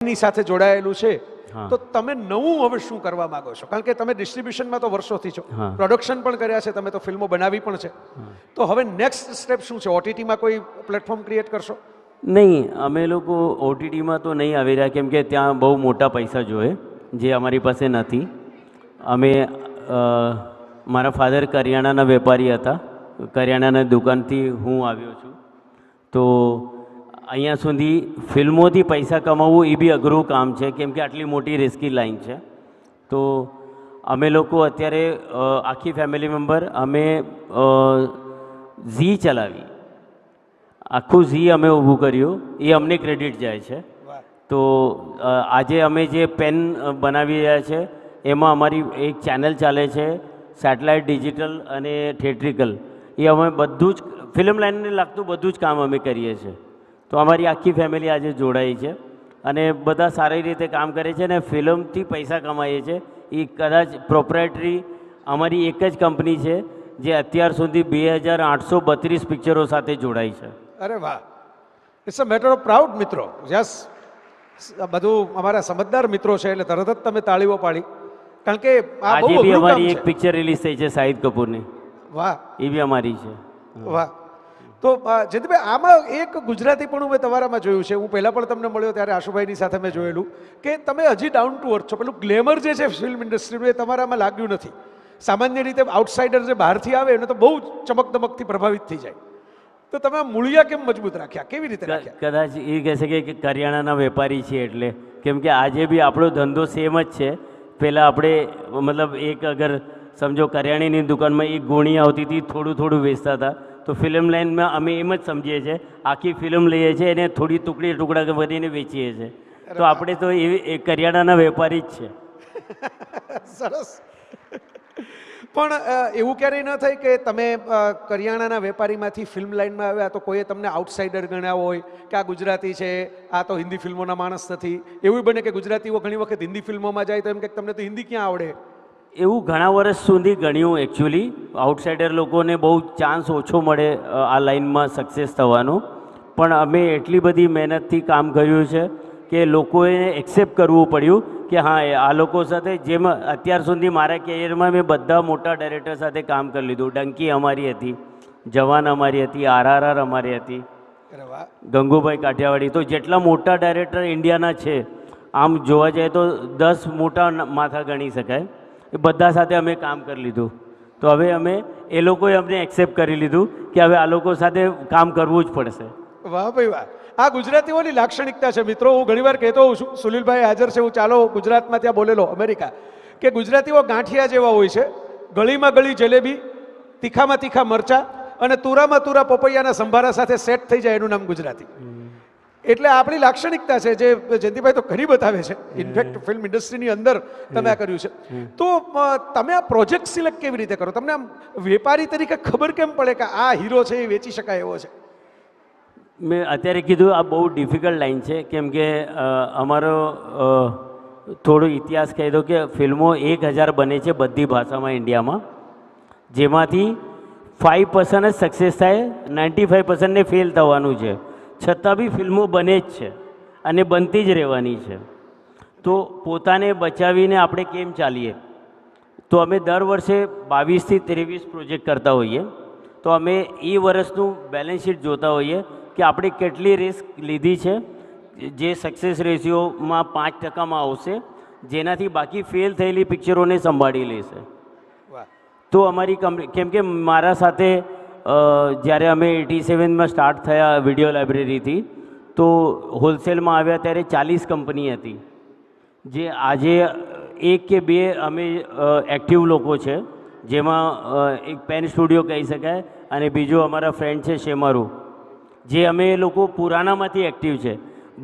ઓટીટીની સાથે જોડાયેલું છે, તો તમે નવું હવે શું કરવા માંગો છો? કારણ કે તમે ડિસ્ટ્રીબ્યુશનમાં તો વર્ષોથી છો, પ્રોડક્શન પણ કર્યા છે, તમે તો ફિલ્મો બનાવી પણ છે, તો હવે નેક્સ્ટ સ્ટેપ શું છે? ઓટીટીમાં કોઈ પ્લેટફોર્મ ક્રિએટ કરશો? નહીં, અમે લોકો ઓટીટીમાં તો નહીં આવી રહ્યા, કેમ કે ત્યાં બહુ મોટા પૈસા જોઈએ, જે અમારી પાસે નથી. અમે મારા ફાધર કરિયાણાના વેપારી હતા, કરિયાણાના દુકાનથી હું આવ્યો છું. તો અહીંયા સુધી ફિલ્મોથી પૈસા કમાવવું એ બી અઘરું કામ છે, કેમ કે આટલી મોટી રિસ્કી લાઈન છે. તો અમે લોકો અત્યારે આખી ફેમિલી મેમ્બર અમે ઝી ચલાવી, આખું ઝી અમે ઊભું કર્યું, એ અમને ક્રેડિટ જાય છે. તો આજે અમે જે પેન બનાવી રહ્યા છે એમાં અમારી એક ચેનલ ચાલે છે, સેટેલાઇટ, ડિજિટલ અને થિયેટ્રિકલ. એ અમે બધું જ ફિલ્મ લાઇનને લાગતું બધું જ કામ અમે કરીએ છીએ. તો અમારી આખી ફેમિલી આજે જોડાઈ છે અને બધા સારી રીતે કામ કરે છે અને ફિલ્મથી પૈસા કમાઈએ છે. એ કદાચ પ્રોપ્રાઇટરી અમારી એક જ કંપની છે જે અત્યાર સુધી 2832 પિક્ચરો સાથે જોડાઈ છે. અરે વાહ, it's a matter of proud મિત્રો. યસ, બધું અમારા સમજદાર મિત્રો છે એટલે તરત જ તમે તાળીઓ પાડી, કારણ કે આ બહુ આજે બી અઘરું કામ અમારી છે. એક પિક્ચર રિલીઝ થઈ છે શાહિદ કપૂરની. વાહ, એ બી અમારી છે. વાહ. તો જયંતિભાઈ, આમાં એક ગુજરાતી પણ મેં તમારામાં જોયું છે. હું પહેલાં પણ તમને મળ્યો ત્યારે આશુભાઈની સાથે મેં જોયેલું કે તમે હજી ડાઉન ટુ અર્થ છો. પેલું ગ્લેમર જે છે ફિલ્મ ઇન્ડસ્ટ્રીનું એ તમારામાં લાગ્યું નથી. સામાન્ય રીતે આઉટસાઇડર જે બહારથી આવે એને તો બહુ ચમકદમકથી પ્રભાવિત થઈ જાય. તો તમે આ મૂળિયા કેમ મજબૂત રાખ્યા? કેવી રીતે રાખ્યા? કદાચ એ કહે છે કે કરિયાણાના વેપારી છે એટલે, કેમ કે આજે બી આપણો ધંધો સેમ જ છે. પહેલાં આપણે મતલબ એક અગર સમજો કરિયાણાની દુકાનમાં એક ગોણી આવતી હતી, થોડું થોડું વેચતા હતા. તો ફિલ્મ લાઇનમાં અમે એમ જ સમજીએ છીએ, આખી ફિલ્મ લઈએ છીએ અને થોડી ટુકડા કરીને વેચીએ છીએ. તો આપણે તો એ કરિયાણાના વેપારી જ છે. સરસ. પણ એવું ક્યારેય ન થાય કે તમે કરિયાણાના વેપારીમાંથી ફિલ્મ લાઇનમાં આવ્યા તો કોઈએ તમને આઉટસાઇડર ગણ્યા હોય કે આ ગુજરાતી છે, આ તો હિન્દી ફિલ્મોના માણસ નથી? એવું બને કે ગુજરાતીઓ ઘણી વખત હિન્દી ફિલ્મોમાં જાય તો એમ કે તમને તો હિન્દી ક્યાં આવડે? એવું ઘણા વર્ષ સુધી ગણ્યું. એકચ્યુઅલી આઉટસાઇડર લોકોને બહુ ચાન્સ ઓછો મળે આ લાઇનમાં સક્સેસ થવાનો. પણ અમે એટલી બધી મહેનતથી કામ કર્યું છે કે લોકોએ એક્સેપ્ટ કરવું પડ્યું કે હા, આ લોકો સાથે જેમ અત્યાર સુધી મારા કેરિયરમાં મેં બધા મોટા ડાયરેક્ટર સાથે કામ કરી લીધું. ડંકી અમારી હતી, જવાન અમારી હતી, RRR અમારી હતી, ગંગુભાઈ કાઠિયાવાડી. તો જેટલા મોટા ડાયરેક્ટર ઇન્ડિયાના છે, આમ જોવા જાય તો 10 મોટા માથા ગણી શકાય. એ બધા સાથે અમે કામ કરી લીધું. તો હવે અમે એ લોકોએ અમને એક્સેપ્ટ કરી લીધું કે હવે આ લોકો સાથે કામ કરવું જ પડશે. વાહ ભાઈ વાહ. આ ગુજરાતીઓની લાક્ષણિકતા છે મિત્રો. હું ઘણીવાર કહેતો હોઉં છું, સુનિલભાઈ હાજર છે, હું ચાલો ગુજરાતમાં ત્યાં બોલેલો અમેરિકા, કે ગુજરાતીઓ ગાંઠિયા જેવા હોય છે. ગળીમાં ગળી જલેબી, તીખામાં તીખા મરચા અને તુરામાં તુરા પપૈયાના સંભારા સાથે સેટ થઈ જાય, એનું નામ ગુજરાતી. એટલે આપણી લાક્ષણિકતા છે જે જયંતિભાઈ તો ઘણી બતાવે છે. ઇનફેક્ટ ફિલ્મ ઇન્ડસ્ટ્રીની અંદર તમે આ કર્યું છે. તો તમે આ પ્રોજેક્ટ સિલેક્ટ કેવી રીતે કરો? તમને આમ વેપારી તરીકે ખબર કેમ પડે કે આ હીરો છે એ વેચી શકાય એવો છે? મેં અત્યારે કીધું આ બહુ ડિફિકલ્ટ લાઈન છે, કેમ કે અમારો થોડો ઇતિહાસ કહી દો કે ફિલ્મો 1000 બને છે બધી ભાષામાં ઇન્ડિયામાં, જેમાંથી 5% જ સક્સેસ થાય, 95% ફેલ થવાનું છે. છતાં બી ફિલ્મો બને જ છે અને બનતી જ રહેવાની છે. તો પોતાને બચાવીને આપણે કેમ ચાલીએ? તો અમે દર વર્ષે 22 થી 23 પ્રોજેક્ટ કરતા હોઈએ. તો અમે એ વર્ષનું બેલેન્સ શીટ જોતા હોઈએ કે આપણે કેટલી રિસ્ક લીધી છે, જે સક્સેસ રેશિયોમાં 5%માં આવશે, જેનાથી બાકી ફેલ થયેલી પિક્ચરોને સંભાળી લેશે. તો અમારી કંપની, કેમ કે મારા સાથે જ્યારે અમે 87માં સ્ટાર્ટ થયા વિડીયો લાઇબ્રેરીથી, તો હોલસેલમાં આવ્યા ત્યારે 40 કંપની હતી. જે આજે 1 કે 2 અમે એક્ટિવ લોકો છે, જેમાં એક પેન સ્ટુડિયો કહી શકાય અને બીજો અમારા ફ્રેન્ડ છે શેમારુ, જે અમે લોકો પુરાણામાંથી એક્ટિવ છે.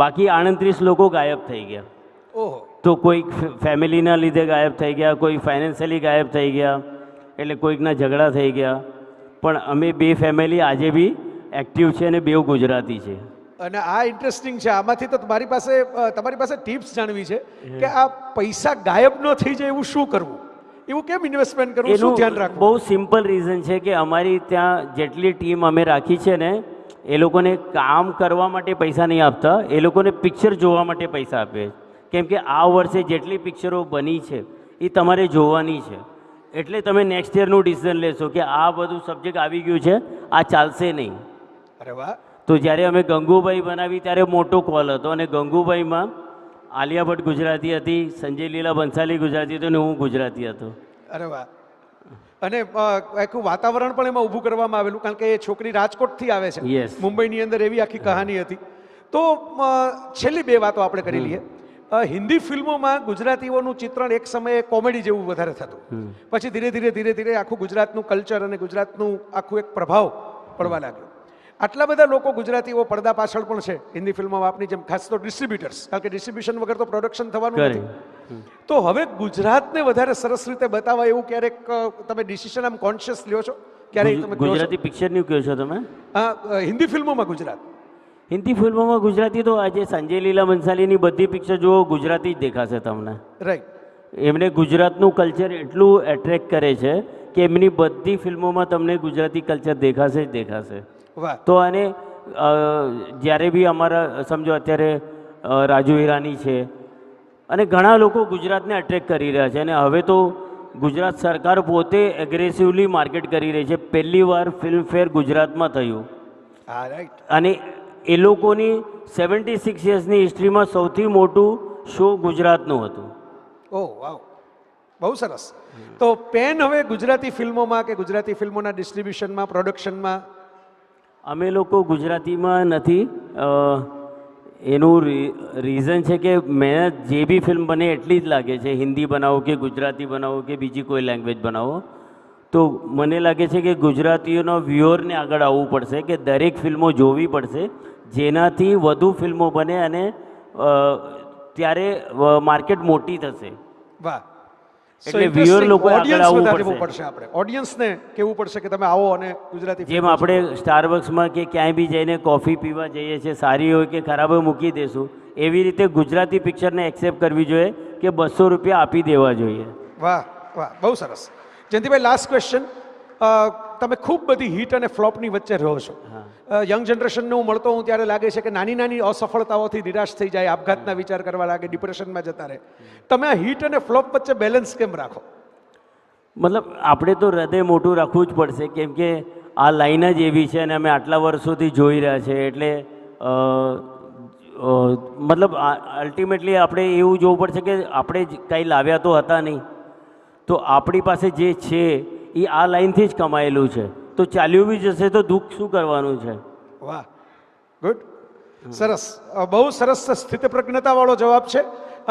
બાકી 38 લોકો ગાયબ થઈ ગયા. તો કોઈક ફેમિલીના લીધે ગાયબ થઈ ગયા, કોઈ ફાઇનાન્શિયલી ગાયબ થઈ ગયા, એટલે કોઈકના ઝઘડા થઈ ગયા. પણ અમે 2 ફેમિલી આજે બી એક્ટિવ છે અને 2 ગુજરાતી છે. અને આ ઇન્ટરેસ્ટિંગ છે. આમાંથી તો તમારી પાસે ટિપ્સ જાણવી છે કે આ પૈસા ગાયબ ન થઈ જાય એવું શું કરવું, એવું કેમ ઇન્વેસ્ટમેન્ટ કરવું, શું ધ્યાન રાખવું? બહુ સિમ્પલ રીઝન છે કે અમારી ત્યાં જેટલી ટીમ અમે રાખી છે ને, એ લોકોને કામ કરવા માટે પૈસા નહીં આપતા, એ લોકોને પિક્ચર જોવા માટે પૈસા આપે. કેમ કે આ વર્ષે જેટલી પિક્ચરો બની છે એ તમારે જોવાની છે. એટલે તમે નેક્સ્ટ યરનું ડિસિઝન લેશો કે આ બધું સબ્જેક્ટ આવી ગયું છે, આ ચાલશે નહીં. અરે વાહ. તો જ્યારે અમે ગંગુબાઈ બનાવી ત્યારે મોટો કોલ હતો, અને ગંગુબાઈમાં આલિયા ભટ્ટ ગુજરાતી હતી, સંજય લીલા બંસાલી ગુજરાતી હતો, અને હું ગુજરાતી હતો. અરે વાહ. અને આખું વાતાવરણ પણ એમાં ઊભું કરવામાં આવેલું, કારણ કે એ છોકરી રાજકોટથી આવે છે. Yes. મુંબઈની અંદર એવી આખી કહાની હતી. તો છેલ્લી બે વાતો આપણે કરી લઈએ. હિન્દી ફિલ્મોમાં ગુજરાતીઓનું ચિત્રણ એક સમયે કોમેડી જેવું વધારે થતું, પછી ધીરે ધીરે આખું ગુજરાતનું કલ્ચર અને ગુજરાતનું આખું એક પ્રભાવ પડવા લાગ્યો. આટલા બધા લોકો ગુજરાતીઓ પડદા પાછળ પણ છે હિન્દી ફિલ્મોમાં આપની જેમ, ખાસ તો ડિસ્ટ્રીબ્યુટર્સ, કારણ કે ડિસ્ટ્રીબ્યુશન વગર તો પ્રોડક્શન થવાનું નથી. તો હવે ગુજરાતને વધારે સરસ રીતે બતાવવા એવું ક્યારેક તમે ડિસિઝન આમ કોન્શિયસ લ્યો છો? ક્યારેક તમે ગુજરાતી પિક્ચરનું કહો છો તમે? હિન્દી ફિલ્મોમાં ગુજરાત, હિન્દી ફિલ્મોમાં ગુજરાતી તો આજે સંજય લીલા બંસાલીની બધી પિક્ચર જુઓ, ગુજરાતી જ દેખાશે તમને. રાઈટ. એમને ગુજરાતનું કલ્ચર એટલું એટ્રેક્ટ કરે છે કે એમની બધી ફિલ્મોમાં તમને ગુજરાતી કલ્ચર દેખાશે જ દેખાશે. વાહ. તો અને જ્યારે બી અમારા સમજો અત્યારે રાજુ હિરાની છે, અને ઘણા લોકો ગુજરાતને અટ્રેક્ટ કરી રહ્યા છે, અને હવે તો ગુજરાત સરકાર પોતે એગ્રેસિવલી માર્કેટ કરી રહી છે. પહેલી વાર ફિલ્મફેર ગુજરાતમાં થયું, હા રાઈટ. અને એ લોકોની 76 યર્સની હિસ્ટ્રીમાં સૌથી મોટું શો ગુજરાતનું હતું. ઓહ વાવ, બહુ સરસ. તો પેન હવે ગુજરાતી ફિલ્મોમાં કે ગુજરાતી ફિલ્મોના ડિસ્ટ્રીબ્યુશનમાં, પ્રોડક્શનમાં? અમે લોકો ગુજરાતીમાં નથી. એનું રીઝન છે કે મહેનત જે બી ફિલ્મ બને એટલી જ લાગે છે, હિન્દી બનાવો કે ગુજરાતી બનાવો કે બીજી કોઈ લેંગ્વેજ બનાવો. તો મને લાગે છે કે ગુજરાતીઓનો વ્યુઅરને આગળ આવવું પડશે, કે દરેક ફિલ્મો જોવી પડશે, જેનાથી વધુ ફિલ્મો બને, અને ત્યારે માર્કેટ મોટી થશે. વાહ. એટલે વ્યુઅર લોકો આગળ આવવું પડશે. આપણે ઓડિયન્સને કહેવું પડશે કે તમે આવો અને ગુજરાતી, જેમ આપણે સ્ટારબક્સમાં કે ક્યાંય બી જઈને કોફી પીવા જઈએ છીએ, સારી હોય કે ખરાબ હોય મૂકી દેશું, એવી રીતે ગુજરાતી પિક્ચરને એક્સેપ્ટ કરવી જોઈએ કે 200 રૂપિયા આપી દેવા જોઈએ. વાહ વાહ, બહુ સરસ. Jayantibhai, last question. તમે ખૂબ બધી હિટ અને ફ્લોપની વચ્ચે રહો છો. યંગ જનરેશનને હું મળતો હું ત્યારે લાગે છે કે નાની નાની અસફળતાઓથી નિરાશ થઈ જાય, આપઘાતના વિચાર કરવા લાગે, ડિપ્રેશનમાં જતા રહે. તમે આ હિટ અને ફ્લોપ વચ્ચે બેલેન્સ કેમ રાખો? મતલબ આપણે તો હૃદય મોટું રાખવું જ પડશે, કેમ કે આ લાઈન જ એવી છે, અને અમે આટલા વર્ષોથી જોઈ રહ્યા છે. એટલે મતલબ અલ્ટિમેટલી આપણે એવું જોવું પડશે કે આપણે કંઈ લાવ્યા તો હતા નહીં, તો આપણી પાસે જે છે એ આ લાઈનથી જ કમાયેલું છે, તો ચાલ્યું બી જશે તો દુઃખ શું કરવાનું છે. વાહ, ગુડ, સરસ. બહુ સરસ સ્થિતપ્રજ્ઞતાવાળો જવાબ છે.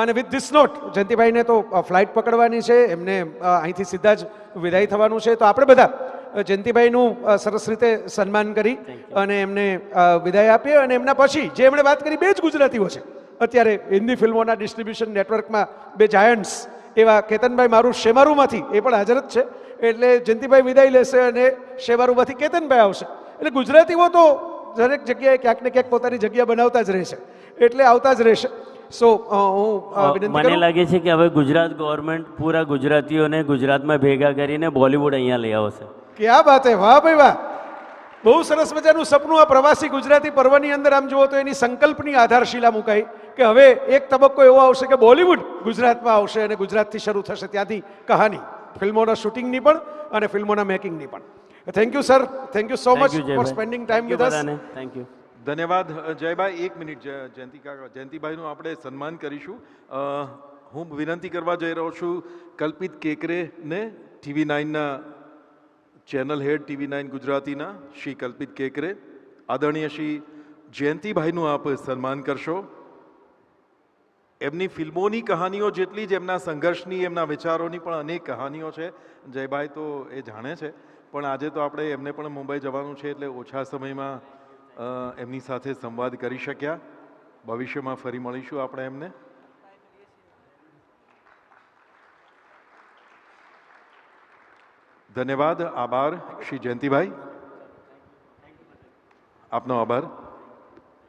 અને વિથ ધીસ નોટ, જયંતિભાઈને તો ફ્લાઇટ પકડવાની છે, એમને અહીંથી સીધા જ વિદાય થવાનું છે. તો આપણે બધા જયંતિભાઈનું સરસ રીતે સન્માન કરી અને એમને વિદાય આપીએ. અને એમના પછી જે એમણે વાત કરી, બે જ ગુજરાતીઓ છે અત્યારે હિન્દી ફિલ્મોના ડિસ્ટ્રીબ્યુશન નેટવર્કમાં, બે જાયન્ટ્સ એવા કેતનભાઈ મારું શેમારુમાંથી, એ પણ હાજર જ છે. એટલે જયંતિભાઈ વિદાય લેશે અને શેમારુમાંથી કેતનભાઈ આવશે. એટલે ગુજરાતીઓ તો દરેક જગ્યાએ ક્યાંક ને ક્યાંક પોતાની જગ્યા બનાવતા જ રહેશે, એટલે આવતા જ રહેશે. સો હું વિનંતી મને લાગે છે કે હવે ગુજરાત ગવર્મેન્ટ પૂરા ગુજરાતીઓને ગુજરાતમાં ભેગા કરીને બોલિવૂડ અહીંયા લઈ આવશે. ક્યાં વાત હે, વાહ ભાઈ વાહ, બહુ સરસ મજાનું સપનું. આ પ્રવાસી ગુજરાતી પર્વની અંદર આમ જુઓ તો એની સંકલ્પની આધારશિલા મુકાઈ કે હવે એક તબક્કો એવો આવશે કે બોલિવૂડ ગુજરાતમાં આવશે, અને ગુજરાતથી શરૂ થશે ત્યાંથી કહાની, ફિલ્મોના શૂટિંગની પણ અને ફિલ્મોના મેકિંગની પણ. Thank you sir, thank you so much for spending time with us. Thank you. ધન્યવાદ જયભાઈ. એક મિનિટ, જયંતિભાઈનું આપણે સન્માન કરીશું. હું વિનંતી કરવા જઈ રહ્યો છું કલ્પિત કેકરેને, TV9ના ચેનલ હેડ, TV9 ગુજરાતીના શ્રી કલ્પિત કેકરે. આદરણીય શ્રી જયંતિભાઈનું આપ સન્માન કરશો. એમની ફિલ્મોની કહાનીઓ જેટલી જ એમના સંઘર્ષની, એમના વિચારોની પણ અનેક કહાનીઓ છે. જયભાઈ તો એ જાણે છે, પણ આજે તો આપણે એમને પણ મુંબઈ જવાનું છે, એટલે ઓછા સમયમાં એમની સાથે સંવાદ કરી શક્યા. ભવિષ્યમાં ફરી મળીશું આપણે એમને. ધન્યવાદ, આભાર શ્રી જયંતિભાઈ, આપનો આભાર.